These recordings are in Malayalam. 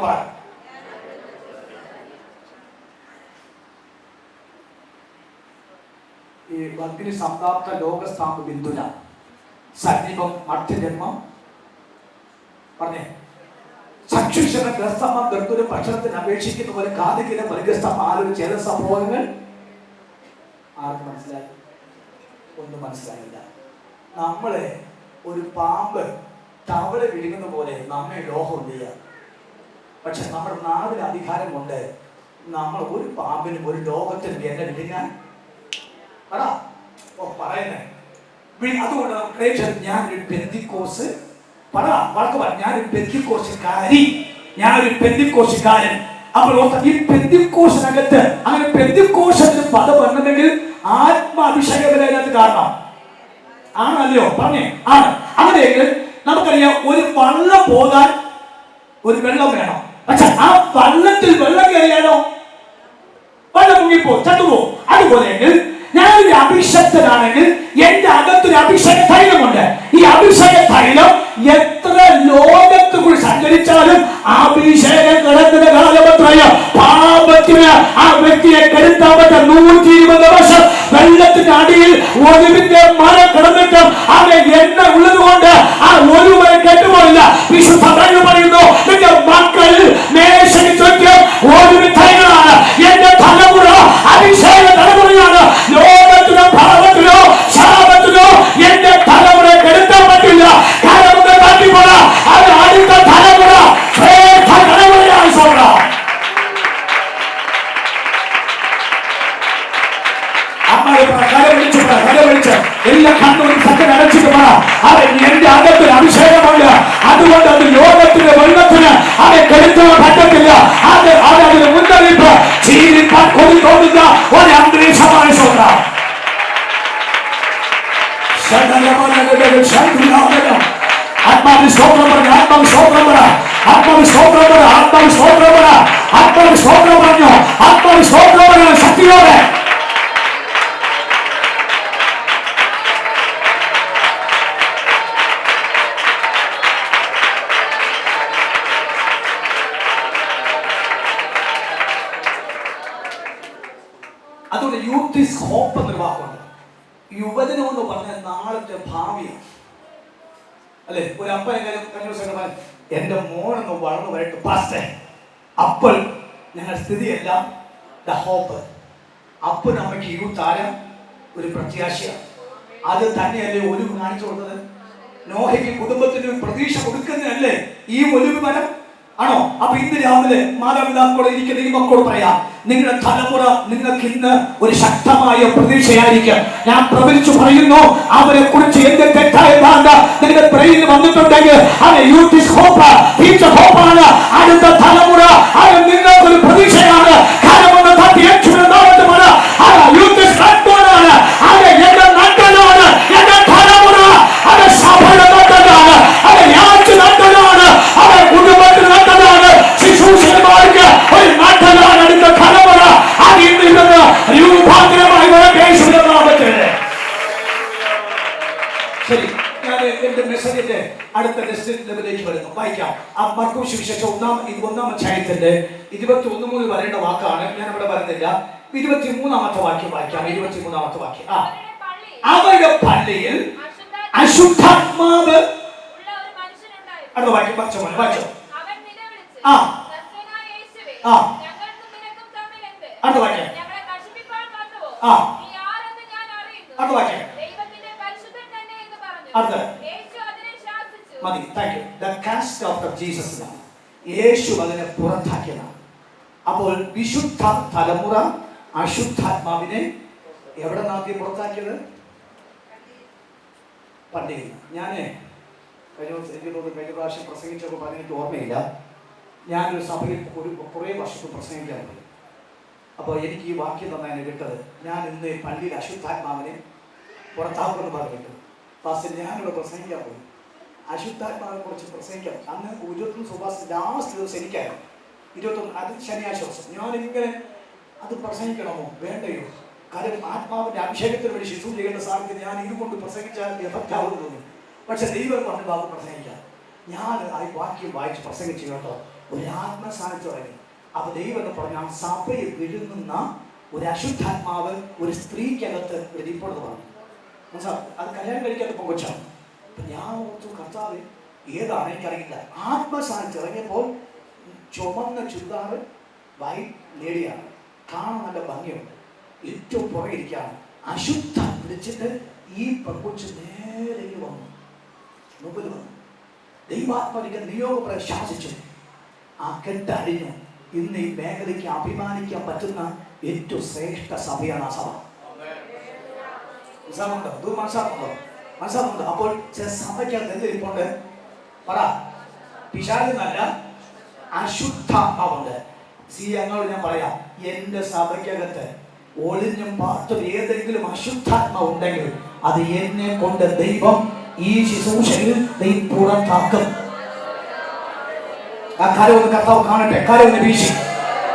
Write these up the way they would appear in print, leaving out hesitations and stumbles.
പറ. ഈ അഗ്നി സംപ്രാപ്ത ലോകസ്ഥാപ ബിന്ദുല സന്നിപം അർത്ഥജന്മം പറഞ്ഞേ. ചക്ഷുഷണ ഗ്രസ്തമ ഗർഭുര ഭക്ഷണത്തിന് അപേക്ഷിക്കുന്ന പോലെ കാതികില മൃഗസ്തമ ആലൊരു ചില സംഭവങ്ങൾ ആർക്ക് മനസ്സിലായി? ഒന്നും മനസ്സിലായില്ല. നമ്മളെ ഒരു പാമ്പ് തവള വിഴുങ്ങുന്ന പോലെ നമ്മെ ലോഹം ചെയ്യുക. പക്ഷെ നമ്മുടെ നാടിന് അധികാരം കൊണ്ട് നമ്മൾ ഒരു പാമ്പിനും ഒരു ലോകത്തിനും എന്നെ വിഴുങ്ങാൻ പറയുന്നേ. അതുകൊണ്ട് ഞാനൊരു പെന്തിക്കോസ് ഞാനൊരു പെന്തിക്കോസുകാരി, ഞാനൊരു പെന്തിക്കോസുകാരൻ. അപ്പോൾ ഈ പെന്തിക്കോസിനകത്ത് അങ്ങനെ പെന്തിക്കോസിന് പദം വരണമെങ്കിൽ ആത്മാഭിഷേകത്തിനകത്ത് കാരണം ആണല്ലോ പറഞ്ഞേ ആണ്. അങ്ങനെയെങ്കിൽ നമുക്കറിയാം ഒരു വള്ളം പോകാൻ ഒരു വെള്ളം വേണം. പക്ഷെ ആ വള്ളത്തിൽ വെള്ളം കയറിയാലോ വെള്ളം മുങ്ങിപ്പോ ചത്തുപോ. അതുപോലെയെങ്കിൽ ഞാനൊരു അഭിഷക്തനാണെങ്കിൽ എന്റെ അകത്തൊരു അഭിഷേക തൈലമുണ്ട്. ഈ അഭിഷേക തൈലം എത്ര ലോകത്ത് കൂടി സഞ്ചരിച്ചാലും അഭിഷേകം കിടക്കുന്ന കാലമത്രയോ പാപത്തിന് ആ വ്യക്തിയെ കെടുത്താൻ പറ്റും. 120 വർഷം വെള്ളത്തിന്റെ അടിയിൽ ഒലിവിന്റെ മരം കിടന്നിട്ടും അവിടെ എണ്ണ ഉള്ളത് കൊണ്ട് ആ ഒരുവരെ കെട്ടുപോയില്ല. വിശുദ്ധ ബൈബിൾ പറയുന്നു, നിന്റെ മക്കൾ മേശയ്ക്ക് ചുറ്റും ഒലിവിൻ തൈകളാണ്. എന്റെ തലമുറ അഭിഷേക തലമുറയാണ്. ലോകത്തിനോ ഭാവത്തിനോ ശാപത്തിനോ എന്റെ തലമുറ കെടുത്താൻ പറ്റില്ല. കാരണം തട്ടിപ്പോല അത് അടുത്ത തലമുറ ശ്രേഷ്ഠ തലമുറയാണ്. സൗര എല്ലാ കണ്ണും സത്യം അടച്ചിട്ട് പറ, അവൻ എന്റെ അകത്തൊരു അഭിഷേകമുണ്ട്. അതുകൊണ്ട് അത് ലോകത്തിന്റെ വെള്ളത്തിന് അവൻ കെടുത്താൻ പറ്റത്തില്ല. അത് അതിന് മുന്നറിയിപ്പ് ജീവിക്കാൻ കൊതി തോന്നുന്ന ഒരു അന്തരീക്ഷമായ സൗര. ആത്മാവിന് സ്തോത്രം പറഞ്ഞു, ആത്മാവ് സ്തോത്രം പറ, ആത്മാവ് സ്തോത്രം പറ, ആത്മാവ് സ്തോത്രം പറ, ആത്മാവ് സ്തോത്രം പറഞ്ഞു, ആത്മാവ് സ്തോത്രം പറയണം ശക്തിയോടെ. അതുകൊണ്ട് യൂത്ത് ഈസ് ഹോപ്പ് എന്നൊരു വാക്കുണ്ട്. യുവജനം എന്ന് പറഞ്ഞാൽ നാളത്തെ ഭാവിയാണ് അല്ലെ. ഒരു അപ്പനെങ്കിലും കഴിഞ്ഞ ദിവസം പറഞ്ഞു, എന്റെ മോനൊന്ന് വളർന്നു വരട്ടെ പാസ്റ്റേ. അപ്പോൾ ഞങ്ങളുടെ സ്ഥിതിയെല്ലാം ദ ഹോപ്പ്. അപ്പനും അമ്മയ്ക്ക് യൂത്ത് ആരം ഒരു പ്രത്യാശയാണ്. അത് തന്നെയല്ലേ ഒലിവ് കാണിച്ചു കൊടുത്തത്. നോഹയ്ക്ക് കുടുംബത്തിന് പ്രതീക്ഷ കൊടുക്കുന്നതല്ലേ ഈ ഒലിവ് മരം ആണോ? അപ്പൊ ഇന്ന് രാവിലെ മാതാപിതാക്കളോട് ഇരിക്കുന്ന ഈ മക്കളോട് പറയാം, നിങ്ങളുടെ തലമുറ നിങ്ങൾക്ക് ഇന്ന് ഒരു ശക്തമായ പ്രതീക്ഷയായിരിക്കും. ഞാൻ പ്രവചിച്ചു പറയുന്നു, അവരെ കുറിച്ച് എന്ത് തെറ്റായ ധാരണ നിങ്ങളുടെ ബ്രെയിനിൽ വന്നിട്ടുണ്ടെങ്കിൽ അത് യൂത്ത് ഈസ് ഹോപ്പ്, ഫ്യൂച്ചർ ഹോപ്പാണ്. അടുത്ത തലമുറ അത് നിങ്ങൾക്കൊരു പ്രതീക്ഷയാണ്. കാലമൊന്ന് തട്ടി നാമമാണ് യൂത്ത് ഈസ് നട്ടോടാണ്. അത് എന്റെ നട്ടലാണ്, എന്റെ തലമുറ അത് സഭയുടെ നട്ടലാണ്, അത് രാജ്യ നട്ടലാണ്, അത് കുടുംബത്തിൽ നട്ടലാണ്, ശിശുശന്മാർക്ക് ഒരു നട്ടലാണ്. അടുത്ത തലമുറ അതിൽ നിന്ന് രൂപാന്തരമായി ശരി. ഞാൻ എന്റെ മെസ്സേജിന്റെ അടുത്ത ലെവലിലേക്ക് വരുന്നു. വായിക്കാം. ആ മർക്കോസ് സുവിശേഷം 1-ാം അധ്യായത്തിന്റെ 21 മുതൽ വരേണ്ട വാക്കാണ്. ഞാൻ ഇവിടെ വരുന്നില്ല. 23-ാമത്തെ വാക്യം വായിക്കാം. 23-ാമത്തെ വാക്യം. അവരുടെ പള്ളിയിൽ അശുദ്ധാത്മാവ് അടുത്ത വാക്യം വായിച്ചോ. അടുത്ത വാക്യം അടുത്ത വാക്യം മതി. Thank you. The cast of Jesus. യേശു അതിനെ പുറത്താക്കിയതാണ്. അപ്പോൾ വിശുദ്ധ തലമുറ അശുദ്ധാത്മാവിനെ എവിടെ ആദ്യം പുറത്താക്കിയത്? പള്ളിയിൽ. കഴിഞ്ഞ പ്രാവശ്യം പ്രസംഗിച്ചപ്പോൾ പറഞ്ഞിട്ട് ഓർമ്മയില്ല. ഞാനൊരു സഭയിൽ കുറേ വർഷത്തിൽ പ്രസംഗിക്കാൻ പോയി. അപ്പോൾ എനിക്ക് ഈ വാക്യം തന്നെ കിട്ടത്, ഞാൻ ഇന്ന് പള്ളിയിൽ അശുദ്ധാത്മാവിനെ പുറത്താക്കുമെന്ന് പറഞ്ഞിട്ട് ഫാസ്റ്റ് ഞാനിവിടെ പ്രസംഗിക്കാൻ പോയി. അശുദ്ധാത്മാവിനെ കുറിച്ച് പ്രസംഗിക്കാം. അന്ന് 21 സുഭാഷ് ലാസ്റ്റ് ദിവസം എനിക്കായിരുന്നു 21, അത് ശനിയാഴ്ച ദിവസം. ഞാനിങ്ങനെ അത് പ്രസംഗിക്കണമോ വേണ്ടയോ? കാര്യം ആത്മാവിന്റെ അഭിഷേകത്തിന് വേണ്ടി ശിശു ചെയ്യേണ്ട സാഹചര്യം ഞാൻ ഇതുകൊണ്ട് പ്രസംഗിച്ചാൽ എഫക്റ്റ് ആവുമെന്ന് തോന്നി. പക്ഷെ ദൈവം പറഞ്ഞു ബാബു പ്രസംഗിക്കാം. ഞാൻ ആ വാക്യം വായിച്ച് പ്രസംഗിച്ചു കേട്ടോ. ഒരു ആത്മസാന്നിധ്യം ഇറങ്ങി. അപ്പൊ ദൈവം എന്ന് പറഞ്ഞാൽ സഭയെ വിഴുങ്ങുന്ന ഒരു അശുദ്ധാത്മാവ് ഒരു സ്ത്രീക്കകത്ത് ഇരിപ്പുണ്ടെന്ന് പറഞ്ഞു. അത് കല്യാണം കഴിക്കാത്ത പൊങ്ങച്ചാണ്. അപ്പൊ ഞാൻ ഓർത്തു, കർത്താവ് ഏതാണ് എനിക്കറിയില്ല. ആത്മസാന്നിധ്യം ഇറങ്ങിയപ്പോൾ ചുമന്ന ചുരിദാറ് വൈറ്റ് ലേഡിയാണ്, കാണാൻ നല്ല ഭംഗിയുണ്ട്, ഏറ്റവും പുറകെ ഇരിക്കുകയാണ്. അശുദ്ധ വിളിച്ചിട്ട് ഈ പെൺകൊച്ച് നേരെ വന്നു, മുമ്പിൽ വന്നു. ദൈവാത്മാവിന്റെ നിയോഗം ശാസിച്ചു. ആ കെട്ടഴിഞ്ഞു. ഇന്ന് ഈ മേഖലയ്ക്ക് അഭിമാനിക്കാൻ പറ്റുന്ന ഏറ്റവും ശ്രേഷ്ഠ സഭയാണ് ആ സഭ. മനസ്സിലാക്കുന്നുണ്ടോ? അപ്പോൾ സഭയ്ക്കകത്ത് എന്തിരിപ്പുണ്ട്? പറ. പിശാചെന്നല്ല, അശുദ്ധാത്മാവുണ്ട്. ഞങ്ങളോട് ഞാൻ പറയാം, എന്റെ സഭയ്ക്കകത്ത് ഒളിഞ്ഞും പാർത്തും ഏതെങ്കിലും അശുദ്ധാത്മാവ് ഉണ്ടെങ്കിൽ അത് എന്നെ കൊണ്ട് ദൈവം ഈ ശുശ്രൂഷയിൽ പുറത്താക്കും. ആ കാര്യം ഒന്ന് കർത്താവ് കാണട്ടെ. കാര്യം ഒന്ന് വീശി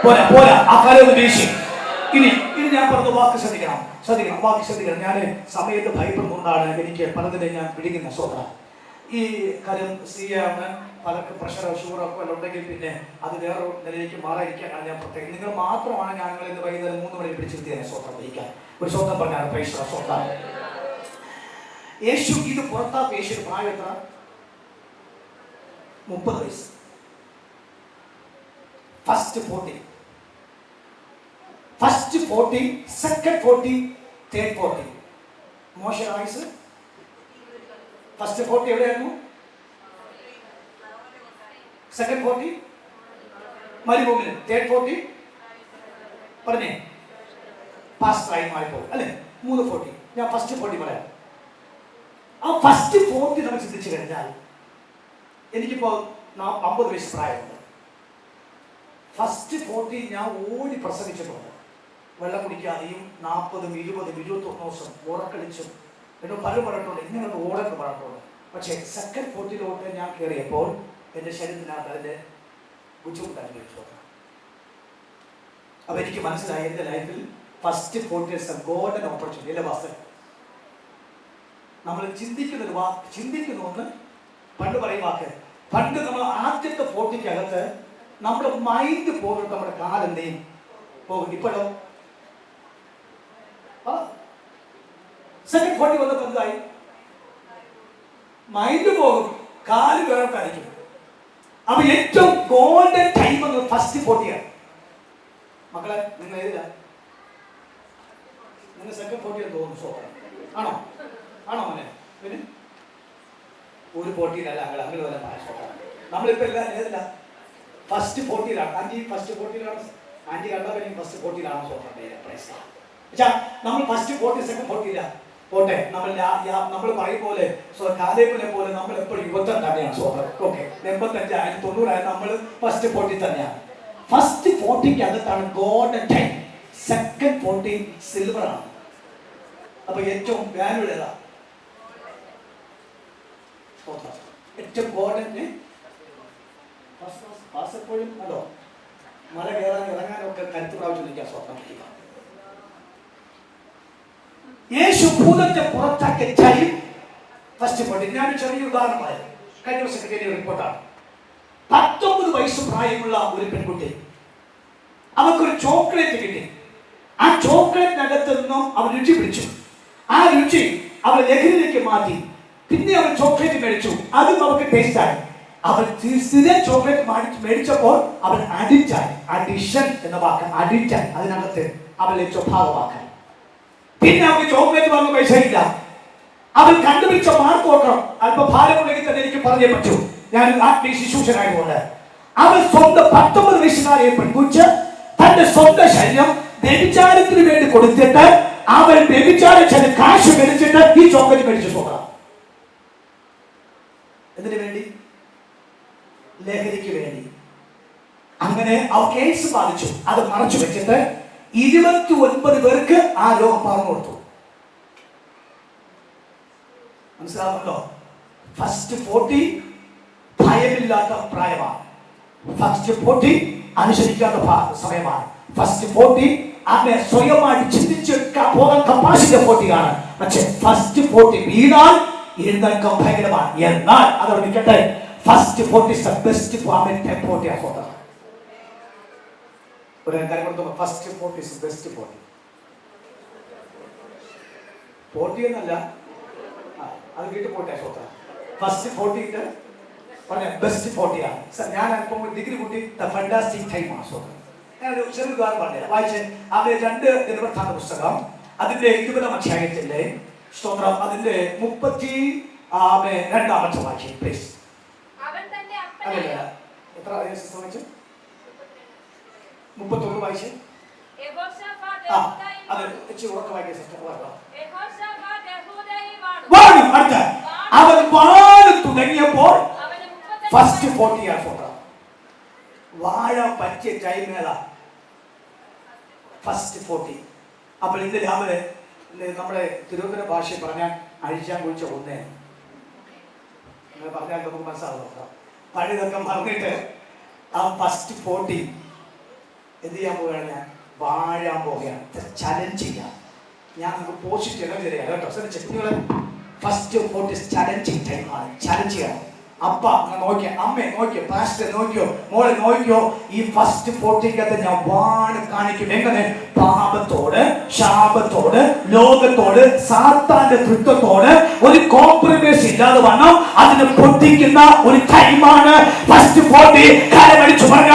പോരാ. ആ കാര്യം ഒന്ന് വീശി. ഇനി ഞാൻ പറഞ്ഞ വാക്ക് ശ്രദ്ധിക്കണം. വാക്ക് ശ്രദ്ധിക്കണം. ഞാൻ സമയത്ത് ഭയപ്പെടുന്നതുകൊണ്ടാണ് എനിക്ക് പലതിനെ ഞാൻ പിടിക്കുന്ന സ്വന്തം. ഈ കാര്യം സ്ത്രീയാണ്, പലർക്ക് പ്രഷറോ ഷുഗറൊക്കെ ഉണ്ടെങ്കിൽ പിന്നെ അത് വേറൊരു നിലയിലേക്ക് മാറാതിരിക്കാനാണ് ഞാൻ പ്രത്യേകം. നിങ്ങൾ മാത്രമാണ് ഞങ്ങൾ ഇന്ന് വൈകുന്നേരം 3 മണി പിടിച്ചിരുത്തിയ സ്വന്തം വഹിക്കാൻ ഒരു സ്വന്തം പറഞ്ഞാണ് പൈസ സ്വന്തം. യേശു ഇത് പുറത്താക്കും. യേശു പ്രായം എത്ര? 30 വയസ്സ്. First 40, second 40, third 40. മോശ വയസ്സ് ഫസ്റ്റ് 40 എവിടെയായിരുന്നു? സെക്കൻഡ് 40 മരുഭൂമിയിൽ, തേർഡ് 40 പറഞ്ഞേ പാസ്റ്ററായി മാറിപ്പോകും അല്ലേ? 3 40. ഞാൻ ഫസ്റ്റ് 40 പറയാം. ആ ഫസ്റ്റ് 40 നമ്മൾ ചിന്തിച്ചു കഴിഞ്ഞാൽ, എനിക്കിപ്പോൾ 50 വയസ്സ് പ്രായമുണ്ട്. ഫസ്റ്റ് 40 ഞാൻ ഓടി പ്രസംഗിച്ചിട്ടുണ്ട്. വെള്ളം കുടിക്കാതെയും 40, 20, 21 ദിവസം ഉറക്കളിച്ചും എന്നോട് പല പറഞ്ഞിട്ടുണ്ട്. ഇങ്ങനെ ഓടൊക്കെ പറഞ്ഞിട്ടുണ്ട്. പക്ഷേ സെക്കൻഡ് 40 ഞാൻ കയറിയപ്പോൾ എൻ്റെ ശരീരത്തിനകത്ത് അതിൻ്റെ ബുദ്ധിമുട്ട് അനുഭവിച്ചു. അപ്പോൾ എനിക്ക് മനസ്സിലായി, എൻ്റെ ലൈഫിൽ ഫസ്റ്റ് 40 ഗോൾഡൻ ഓപ്പർച്യൂണിറ്റി അല്ലേ വാസ്തവ. നമ്മൾ ചിന്തിക്കുന്ന ഒന്ന് പണ്ട് പറയും വാക്ക്. പണ്ട് നമ്മൾ ആദ്യത്തെ 40 നമ്മുടെ മൈൻഡ് പോകും, നമ്മുടെ കാലെന്തെയും പോകും. ഇപ്പോഴോ സെക്കൻഡ് 40 വന്നപ്പോൾ എന്തായി? മൈൻഡ് പോകും, കാല് വേറെ കാണിക്കും. അപ്പൊ ഏറ്റവും ഗോൾഡൻ ടൈം എന്ന് ഫസ്റ്റ് 40 മക്കളെ, നിങ്ങൾ ഏതില്ല? നിങ്ങൾ സെക്കൻഡ് 40 തോന്നുന്നു. സോ ആണോ മോനെ? പിന്നെ ഒരു 40 അങ്ങനെ വല്ല നമ്മളിപ്പോ എല്ലാം ഏതില്ല? ഫസ്റ്റ് 40 ആന്റി ഫസ്റ്റ് 40 ആന്റി കണ്ടവരെയും ഫസ്റ്റ് 40 സോ നമ്മൾ ഫസ്റ്റ് 40 സെക്കൻഡ് 40 പോട്ടെ. നമ്മൾ പറയും പോലെ കാലേബിനെ പോലെ നമ്മൾ എപ്പോഴും യുവത്വം തന്നെയാണ്. ഓക്കെ, 85 90 നമ്മൾ ഫസ്റ്റ് 40 തന്നെയാണ്. ഫസ്റ്റ് 40 അകത്താണ് ഗോൾഡൻ ടൈം. സെക്കൻഡ് 40 സിൽവർ ആണ്. അപ്പൊ ഏറ്റവും വാല്യൂ ഏതാ? ഏറ്റവും ഗോൾഡൻ എപ്പോഴും അതോ മല കയറാൻ ഇറങ്ങാനൊക്കെ കരുത്ത് പ്രാവശ്യം നിൽക്കാൻ സ്വപ്നം ചെയ്യുക. യേശു ഭൂതത്തെ പുറത്താക്കിയ ടൈം ഫസ്റ്റ് 40. ഞാനൊരു ചെറിയ ഉദാഹരണം പറയാം. കഴിഞ്ഞ ദിവസം കിട്ടിയ റിപ്പോർട്ടാണ്. 19 വയസ്സ് പ്രായമുള്ള ഒരു പെൺകുട്ടി, അവൾക്കൊരു ചോക്ലേറ്റ് കിട്ടി. ആ ചോക്ലേറ്റിനകത്ത് നിന്നും അവൾ രുചി പിടിച്ചു. ആ രുചി അവൾ ലഹരിയിലേക്ക് മാറ്റി. പിന്നെ അവൾ ചോക്ലേറ്റ് മേടിച്ചു, അതും അവൾക്ക് ടേസ്റ്റ് ആയി. അവൾ സ്ഥിരം ചോക്ലേറ്റ് മേടിച്ചപ്പോൾ അവൾ അഡിക്റ്റായി. അഡിഷൻ എന്ന വാക്ക് അഡിക്റ്റായി. അതിനകത്ത് അവളെ സ്വഭാവമാക്കാൻ. പിന്നെ അവൾക്ക് ചോക്ലേറ്റ് വാങ്ങാൻ പൈസ ഇല്ല. അവൾ കണ്ടുപിടിച്ച മാർക്ക് നോക്കണം. അല്പം ഭാരമുണ്ടെങ്കിൽ തന്നെ എനിക്ക് പറഞ്ഞേ പറ്റൂ. ഞാൻ ആത്മീയ ശുശ്രൂഷനായതുകൊണ്ട് അവൾ സ്വന്തം 19 വയസ്സുകാരിയെ പെൺകുച്ച് തന്റെ സ്വന്തം ശരീരം വ്യഭിചാരത്തിന് വേണ്ടി കൊടുത്തിട്ട് അവൾ വ്യഭിചാരം കാശ് മേടിച്ചിട്ട് ഈ ചോക്ലേറ്റ് മേടിച്ചു പോകണം. എന്തിനു വേണ്ടി? ലഹരിക്ക് വേണ്ടി. അങ്ങനെ അവ കേസ് ബാധിച്ചു. അത് മറച്ചു വെച്ചിട്ട് 29 പേർക്ക് ആ രോഗം പറഞ്ഞു കൊടുത്തു. മനസ്സിലാവുമല്ലോ? ഫസ്റ്റ് 40 ഭയമില്ലാത്ത പ്രായമാണ്. ഫസ്റ്റ് 40 അനുസരിക്കാത്ത സമയമാണ്. ഫസ്റ്റ് 40 അങ്ങനെ സ്വയമായിട്ട് ചിന്തിച്ചെടുക്കാൻ പോകാൻ കപ്പാസിറ്റി 40 ആണ്. പക്ഷെ ഫസ്റ്റ് 40 വീണാൽ എഴുന്നേൽക്കാൻ ഭയങ്കരമാണ്. എന്നാൽ അതോടെ നിൽക്കട്ടെ, first 40 is the best farming time 40 ആ സ്വന്തം. ഒരു കാര്യം കൊടുത്തു, ഫസ്റ്റ് 40 is the best 40 എന്നല്ല, അത് വീട്ടിൽ പോട്ടെ സ്വന്തം. ഫസ്റ്റ് 40 പറഞ്ഞ ബെസ്റ്റ് 40 ആണ്. ഞാൻ അല്പം ഡിഗ്രി കൂട്ടി ദ ഫാന്റാസ്റ്റിക് ടൈം ആണ് സ്വന്തം. ഞാനൊരു ചെറിയ ഉദാഹരണം പറഞ്ഞുതരാം. വായിച്ച് അവരെ 2 ദിനവൃത്താന്ത പുസ്തകം അതിന്റെ 20-ാം അധ്യായത്തിലെ സ്തോത്രം അതിന്റെ 32-ാമത്തെ വാക്യം പ്ലീസ്. അല്ലല്ല, എത്ര വായിച്ചു? 31 വായിച്ച്. അത് ഉറക്കെ വായിക്കാൻ സിസ്റ്റർ അടുത്ത അവൻ വാഴ തുടങ്ങിയപ്പോൾ ഫസ്റ്റ് 40 ആണ് സ്വന്തം. വാഴ പറ്റിയ ടൈമേള ഫസ്റ്റ് 40. അപ്പോൾ ഇന്ന് രാവിലെ നമ്മുടെ തിരുവനന്തപുരം ഭാഷയിൽ പറഞ്ഞാൽ അഴിച്ചാൻ കുഴിച്ച ഒന്നേ പറഞ്ഞാൽ നമുക്ക് മനസ്സിലാവുക. പഴയതൊക്കെ പറഞ്ഞിട്ട് ആ ഫസ്റ്റ് 40 എന്ത് ചെയ്യാൻ പോവുകയാണ്? ഞാൻ വാഴാൻ പോവുകയാണ്, ചലഞ്ച് ചെയ്യാം. ഞാൻ നമുക്ക് പോസിറ്റീവ് എല്ലാം ശരിയാണ് കേട്ടോ. ശ്രദ്ധിച്ചു കുട്ടികളെ, ഫസ്റ്റ് 40 ചലഞ്ചിങ് ടൈമാണ്. ചലഞ്ച് ചെയ്യണം. അപ്പ നോക്കിയോ, അമ്മ നോക്കിയോ, പാസ്റ്റർ നോക്കിയോ, മോളെ നോക്കിയോ, ഈ ഫസ്റ്റ് 40 ഞാൻ വാണ് കാണിക്കും. എങ്ങനെ? പാപത്തോട്, ശാപത്തോട്, ലോകത്തോട്, സാത്താന്റെ തൃത്വത്തോട് ഒരു കോംപ്രമൈസ് ഇല്ലാതെ വണ്ണം അതിനെ പൊട്ടിക്കുന്ന ഒരു ടൈമാണ് ഫസ്റ്റ് 40. കാലമടിച്ചു പറഞ്ഞ